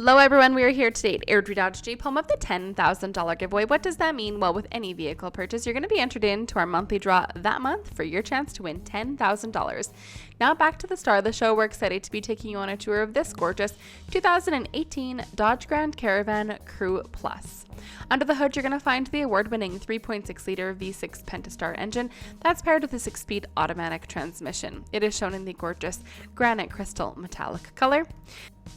Hello everyone, we are here today at Airdrie Dodge Jeep, home of the $10,000 giveaway. What does that mean? Well, with any vehicle purchase, you're going to be entered into our monthly draw that month for your chance to win $10,000. Now back to the star of the show, we're excited to be taking you on a tour of this gorgeous 2018 Dodge Grand Caravan Crew Plus. Under the hood, you're going to find the award-winning 3.6-liter V6 Pentastar engine that's paired with a 6-speed automatic transmission. It is shown in the gorgeous granite crystal metallic color.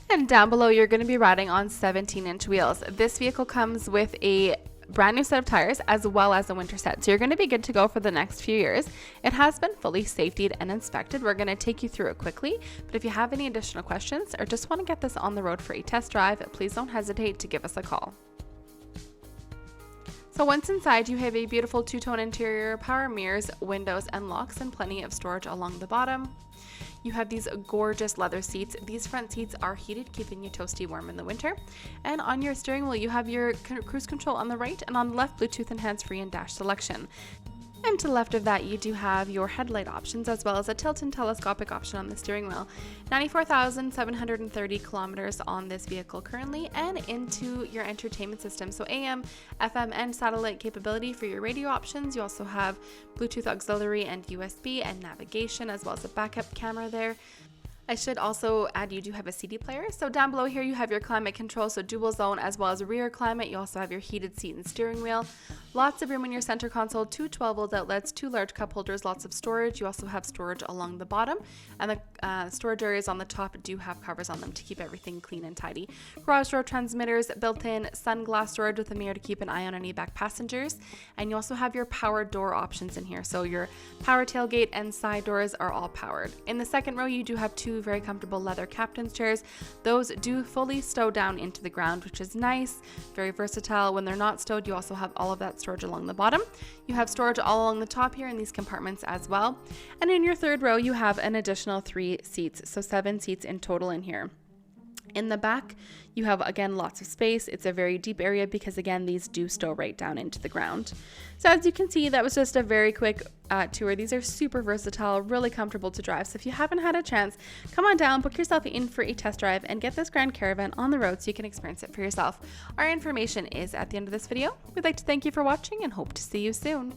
And down below, you're going to be riding on 17-inch wheels. This vehicle comes with a brand new set of tires as well as a winter set, so you're going to be good to go for the next few years. It has been fully safetied and inspected. We're going to take you through it quickly, but if you have any additional questions or just want to get this on the road for a test drive, please don't hesitate to give us a call. So once inside, you have a beautiful two-tone interior, power mirrors, windows, and locks, and plenty of storage along the bottom. You have these gorgeous leather seats. These front seats are heated, keeping you toasty warm in the winter. And on your steering wheel, you have your cruise control on the right, and on the left, Bluetooth and hands-free and dash selection. And to the left of that, you do have your headlight options as well as a tilt and telescopic option on the steering wheel. 94,730 kilometers on this vehicle currently, and into your entertainment system. So AM, FM, and satellite capability for your radio options. You also have Bluetooth auxiliary and USB and navigation, as well as a backup camera there. I should also add you do have a CD player. So down below here you have your climate control, so dual zone as well as rear climate. You also have your heated seat and steering wheel. Lots of room in your center console, two 12-volt outlets, two large cup holders, lots of storage. You also have storage along the bottom, and the storage areas on the top do have covers on them to keep everything clean and tidy. Garage door transmitters, built-in sunglass storage with a mirror to keep an eye on any back passengers. And you also have your power door options in here. So your power tailgate and side doors are all powered. In the second row, you do have two very comfortable leather captain's chairs. Those do fully stow down into the ground, which is nice, very versatile. When they're not stowed, you also have all of that storage along the bottom. You have storage all along the top here in these compartments as well. And in your third row, you have an additional 3 seats, so 7 seats in total in here. In the back, you have, again, lots of space. It's a very deep area because, again, these do stow right down into the ground. So as you can see, that was just a very quick tour. These are super versatile, really comfortable to drive. So if you haven't had a chance, come on down, book yourself in for a test drive, and get this Grand Caravan on the road so you can experience it for yourself. Our information is at the end of this video. We'd like to thank you for watching and hope to see you soon.